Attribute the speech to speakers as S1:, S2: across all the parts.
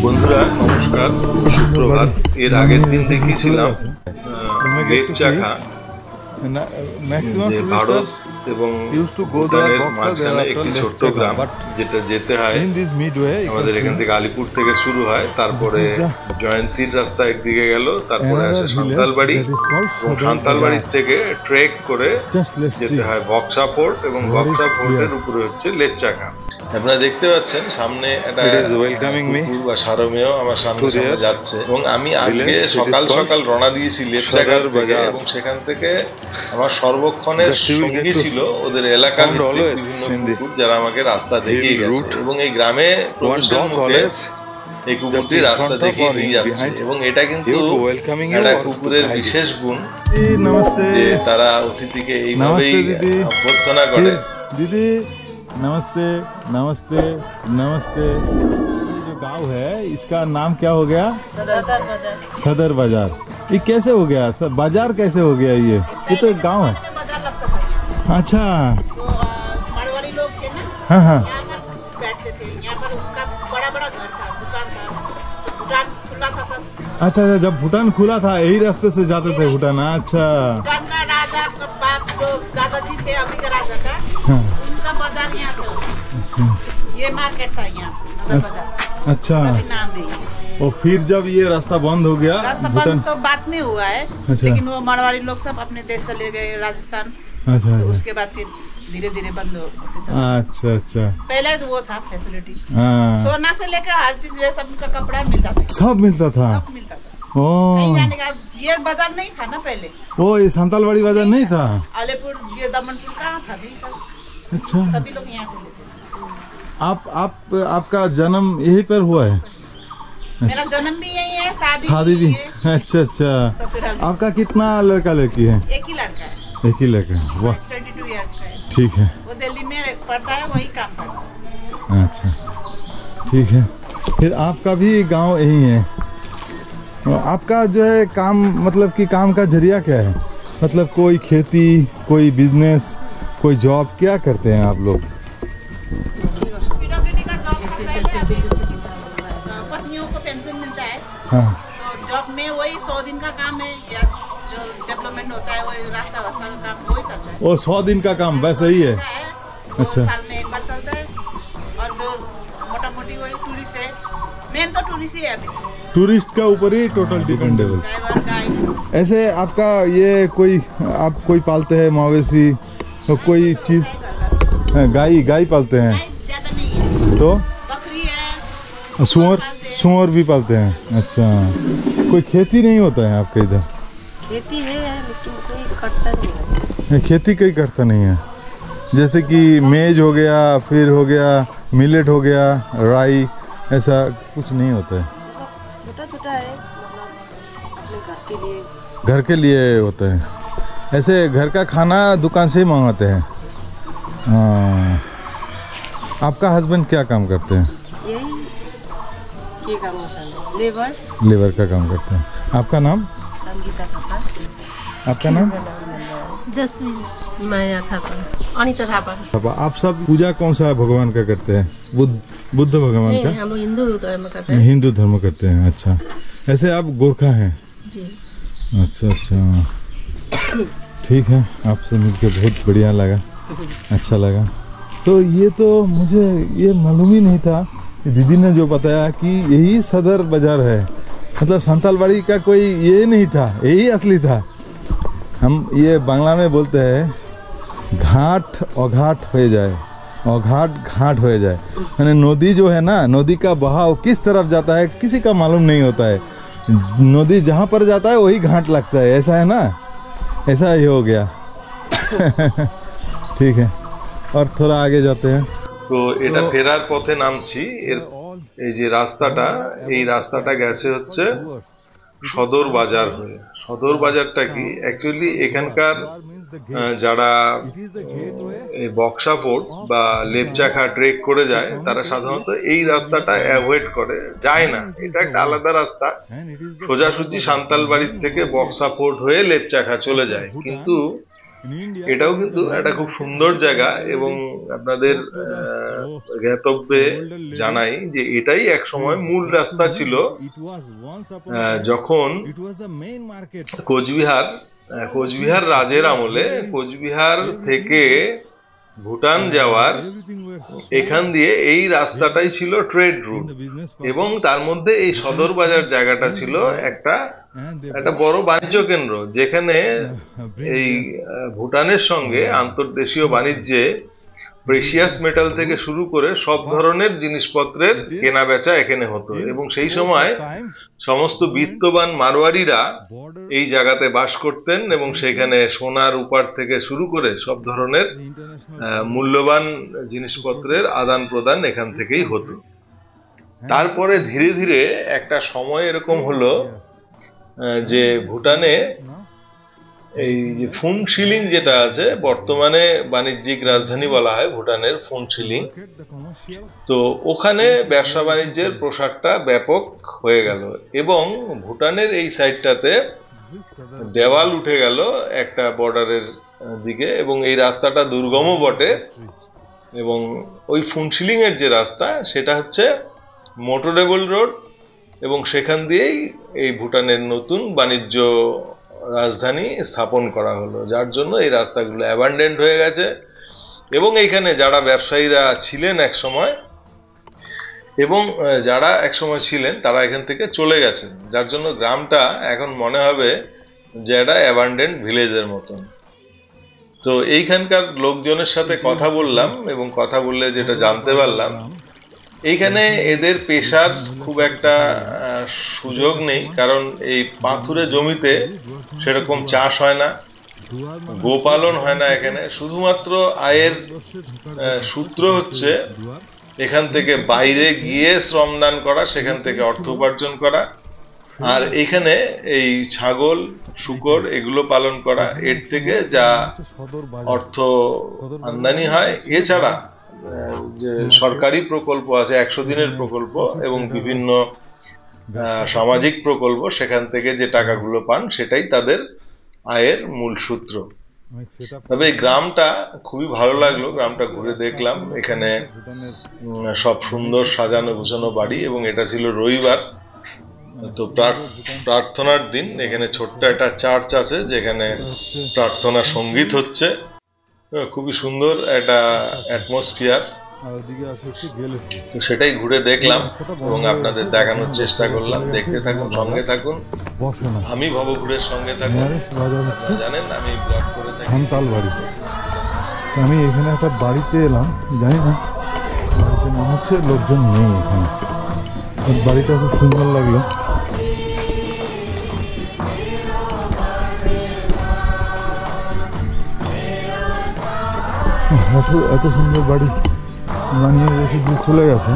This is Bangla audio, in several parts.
S1: বন্ধুরা নমস্কার, সুপ্রভাত। এর আগের দিন দেখিয়েছিলাম লেপচাখা, যে ভারত এবং ভুটানের মাঝখানে একটি ছোট্ট গ্রাম, যেটা যেতে হয় আমাদের এখান থেকে আলিপুর থেকে শুরু হয়, তারপরে জয়ন্তীর রাস্তা একদিকে গেল, তারপরে আসে সান্তালবাড়ি, এবং সান্তালবাড়ির থেকে ট্রেক করে যেতে হয় বক্সা ফোর্ট, এবং বক্সা ফোর্টের উপরে হচ্ছে লেপচাখা। আপনারা দেখতে পাচ্ছেন সামনে একটা কুকুর বা সারমেয় আমার সামনে যাচ্ছে, এবং আমি আজকে সকাল সকাল রওনা দিয়েছি লেপচাখার দিকে, এবং সেখান থেকে আমার সর্বক্ষণের সঙ্গী ছিল ওদের এলাকার বিভিন্ন কুকুর, যারা আমাকে রাস্তা দেখিয়ে গেছে, এবং এই গ্রামে প্রবেশের মুখে এই কুকুরটি রাস্তা দেখিয়ে নিয়ে যাচ্ছে। এবং এটা কিন্তু একটা কুকুরের বিশেষ গুণ যে তারা অতিথিকে এইভাবেই অভ্যর্থনা করে।
S2: दीदी नमस्ते नमस्ते नमस्ते। ये जो गांव है इसका नाम क्या हो गया? सदर बाजार। ये कैसे हो गया सर? बाजार कैसे हो गया? ये तो एक गांव है। अच्छा,
S3: मारवाड़ी लोग थे ना,
S2: हाँ हाँ,
S3: यहाँ पर बैठते थे। यहाँ पर उनका बड़ा बड़ा घर था, दुकान था, दुकान खुला था तब।
S2: अच्छा अच्छा, जब भूटान खुला था यही रास्ते से जाते थे भूटान। अच्छा,
S3: भूटान का राजा का बाप जो दादाजी थे अभी का राजा का,
S2: हाँ,
S3: उनका बाजार यहाँ से होता। ये मार्केट था यहाँ सदर बाजार,
S2: अच्छा।
S3: अभी नाम है ये।
S2: और फिर जब ये रास्ता बंद हो गया,
S3: रास्ता
S2: भूटान,
S3: बंद तो बाद में हुआ है,
S2: अच्छा।
S3: लेकिन वो मारवाड़ी लोग सब अपने देश चले गए राजस्थान,
S2: अच्छा
S3: तो
S2: अच्छा
S3: उसके बाद फिर धीरे धीरे बंद होते चला।
S2: अच्छा अच्छा,
S3: पहले तो वो था फैसिलिटी,
S2: हाँ,
S3: सोना से लेकर हर चीज सब का कपड़ा मिलता था,
S2: सब मिलता था।
S3: सब मिलता था।
S2: ओ,
S3: कहीं जाने का ये बाजार नहीं था ना पहले,
S2: वो ये संतालवाड़ी बाजार नहीं था।
S3: आलेपुर ये दमनपुर कहाँ था नहीं था।
S2: अच्छा,
S3: सभी लोग यहाँ से लेते थे।
S2: आपका जन्म यहीं पर हुआ है?
S3: मेरा जन्म भी यही है,
S2: शादी भी?
S3: है,
S2: अच्छा अच्छा।
S3: ससुराल में।
S2: आपका कितना लड़का लड़की है?
S3: एक ही लड़का है,
S2: एक ही लड़का है। वाह,
S3: 22 इयर्स का है।
S2: ठीक है।
S3: वो दिल्ली में पढ़ता है, वही काम करता है।
S2: अच्छा, ठीक है। फिर आपका भी गांव यही है। आपका जो है काम, मतलब कि काम का जरिया क्या है? मतलब कोई खेती, कोई बिजनेस, कोई जॉब, क्या करते हैं आप लोग?
S3: PWD का जॉब करता है, पत्नियों को पेंशन मिलता है,
S2: हाँ,
S3: तो जॉब में वही 100 दिन का काम है, या जो डेवलपमेंट होता है वही रास्ता वास्ता का काम वही चलता है।
S2: वो 100 दिन का काम बस यही है।
S3: वो
S2: अच्छा।
S3: साल में एक बार चलता है, और जो मोटा मोटी वही टूरिस्ट है, मेन तो टूरिस्ट ही है अभी,
S2: टूरिस्ट का ऊपर ही टोटल डिपेंडेबल।
S3: Driver guide.
S2: ऐसे आपका ये आप कोई पालते हैं मवेशी, तो कोई चीज? गाय पालते हैं,
S3: ज्यादा नहीं है,
S2: तो
S3: बकरी है,
S2: सुअर भी पालते हैं। अच्छा, कोई खेती नहीं होता है आपके इधर?
S4: खेती है लेकिन कोई करता नहीं है।
S2: खेती कोई करता नहीं है, जैसे कि मेज हो गया, फिर हो गया मिलेट हो गया, राई, ऐसा कुछ नहीं होता है।
S4: छोटा छोटा है, मतलब अपने
S2: घर के लिए होता है। ऐसे घर का खाना दुकान से ही मंगाते हैं। हाँ, आपका हस्बैंड क्या काम करते हैं?
S4: यही ये काम होता है,
S2: लेबर का काम करते हैं। आपका नाम?
S4: संगीता थापा।
S2: आपका नाम?
S4: जस्मीन माया थापा, अनिता थापा।
S2: आप सब पूजा कौन सा भगवान का करते हैं? बुद्ध भगवान का?
S4: हम लोग हिंदू धर्म करते हैं।
S2: हिंदू धर्म करते हैं। अच्छा, ऐसे आप गोरखा हैं?
S4: जी।
S2: अच्छा अच्छा, ठीक है। आपसे मिलकर बहुत बढ़िया लगा, अच्छा लगा। तो ये तो मुझे ये मालूम ही नहीं था, दीदी ने जो बताया कि यही सदर बाजार है, मतलब संतालवाड़ी का कोई ये नहीं था, यही असली था। हम ये बांग्ला में बोलते हैं घाट अघाट हो जाए, अघाट घाट हो जाए, यानी नदी जो है ना, नदी का बहाव किस तरफ जाता है किसी का मालूम नहीं होता है। नदी जहाँ पर जाता है वही घाट लगता है, ऐसा है ना, ऐसा ही हो गया। ठीक है, और थोड़ा आगे जाते हैं।
S1: তো এটা ফেরার পথে নামছি। এই যে রাস্তাটা, এই রাস্তাটা গেছে হচ্ছে সদর বাজার হয়ে। সদর বাজারটা কি অ্যাকচুয়ালি এখানকার যারা এই বক্সা ফোর্ট বা লেপচাখা ট্রেক করে যায়, তারা সাধারণত এই রাস্তাটা অ্যাভয়েড করে, যায় না। এটা একটা আলাদা রাস্তা, সোজাসুজি সান্তালবাড়ির থেকে বক্সা ফোর্ট হয়ে লেপচাখা চলে যায়। কিন্তু এটাও কিন্তু একটা খুব সুন্দর জায়গা, এবং আপনাদের জ্ঞাতব্যে জানাই যে এটাই এক সময় মূল রাস্তা ছিল যখন কোচবিহার রাজের আমলে কোচবিহার থেকে ভুটান যাওয়ার এখান দিয়ে এই রাস্তাটাই ছিল ট্রেড রুট, এবং তার মধ্যে এই সদর বাজার জায়গাটা ছিল একটা বড় বাণিজ্য কেন্দ্র, যেখানে এই ভুটানের সঙ্গে আন্তর্দেশীয় বাণিজ্যে প্রেশিয়াস মেটাল থেকে শুরু করে সব ধরনের জিনিসপত্রের কেনা বেচা এখানে হতো। এবং সেই সময় সমস্ত বিত্তবান মারোয়ারিরা এই জায়গাতে বাস করতেন, এবং সেখানে সোনা রূপার থেকে শুরু করে সব ধরনের মূল্যবান জিনিসপত্রের আদান প্রদান এখান থেকেই হতো। তারপরে ধীরে ধীরে একটা সময় এরকম হলো যে ভুটানে এই যে ফুনশিলিং যেটা আছে, বর্তমানে বাণিজ্যিক রাজধানী বলা হয় ভুটানের ফুনশিলিং, তো ওখানে ব্যবসা বাণিজ্যের প্রসারটা ব্যাপক হয়ে গেল, এবং ভুটানের এই সাইডটাতে দেওয়াল উঠে গেল একটা বর্ডারের দিকে, এবং এই রাস্তাটা দুর্গমও বটে, এবং ওই ফুনশিলিং এর যে রাস্তা সেটা হচ্ছে মোটরেবল রোড, এবং সেখান দিয়েই এই ভুটানের নতুন বাণিজ্য রাজধানী স্থাপন করা হলো, যার জন্য এই রাস্তাগুলো অ্যাবান্ডেন্ট হয়ে গেছে। এবং এইখানে যারা ব্যবসায়ীরা ছিলেন এক সময়, এবং যারা এক সময় ছিলেন তারা এখান থেকে চলে গেছেন, যার জন্য গ্রামটা এখন মনে হবে যে একটা অ্যাবান্ডেন্ট ভিলেজের মতন। তো এইখানকার লোকজনের সাথে কথা বললাম, এবং কথা বললে যেটা জানতে পারলাম, এইখানে এদের পেশার খুব একটা সুযোগ নেই, কারণ এই পাথুরে জমিতে সেরকম চাষ হয় না, গোপালন হয় না, এখানে শুধুমাত্র আয়ের সূত্র হচ্ছে এখান থেকে বাইরে গিয়ে শ্রমদান করা, সেখান থেকে অর্থ উপার্জন করা, আর এখানে এই ছাগল শূকর এগুলো পালন করা, এর থেকে যা অর্থ আমদানি হয়। এছাড়া যে সরকারি প্রকল্প আছে 100 দিনের প্রকল্প এবং বিভিন্ন সামাজিক প্রকল্প, সেখান থেকে যে টাকাগুলো পান সেটাই তাদের আয়ের মূল সূত্র। তবে এই গ্রামটা খুবই ভালো লাগলো, গ্রামটা ঘুরে দেখলাম, এখানে সব সুন্দর সাজানো গুছানো বাড়ি, এবং এটা ছিল রবিবার, তো প্রার্থনার দিন। এখানে ছোট্ট একটা চার্চ আছে যেখানে প্রার্থনা সঙ্গীত হচ্ছে, খুবই সুন্দর একটা অ্যাটমসফিয়ার, তো সেটাই ঘুরে দেখলাম এবং আপনাদের দেখানোর চেষ্টা করলাম। দেখতে থাকুন, সঙ্গে থাকুন, আমি ভবঘুরের সঙ্গে থাকুন। জানেন আমি ব্লগ করে থাকি।
S2: খানতাল বাড়ি, আমি এখানে একটা বাড়িতে এলাম, জানি না মনে হচ্ছে লোকজন নেই এখানে, বাড়িটা খুব সুন্দর লাগলো। এত সুন্দর বাড়ি বানিয়ে রেখে দিয়ে চলে গেছে,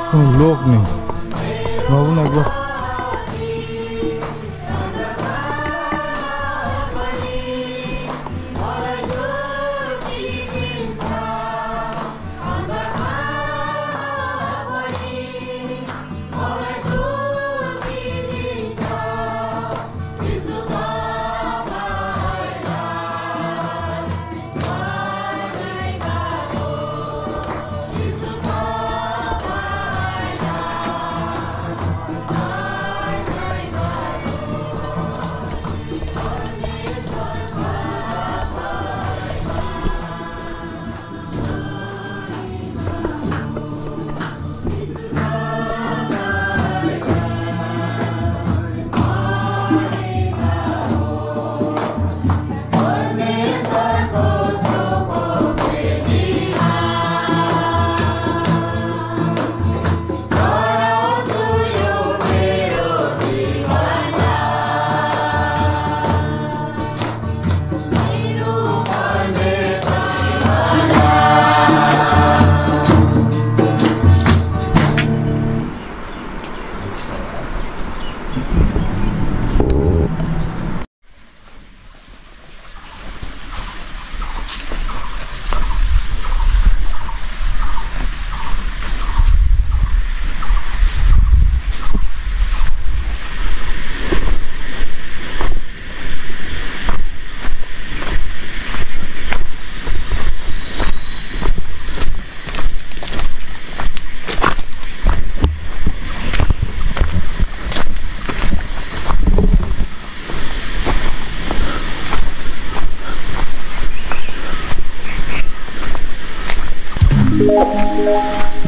S2: কোনো লোক নেই। ভাবুন একবার, है।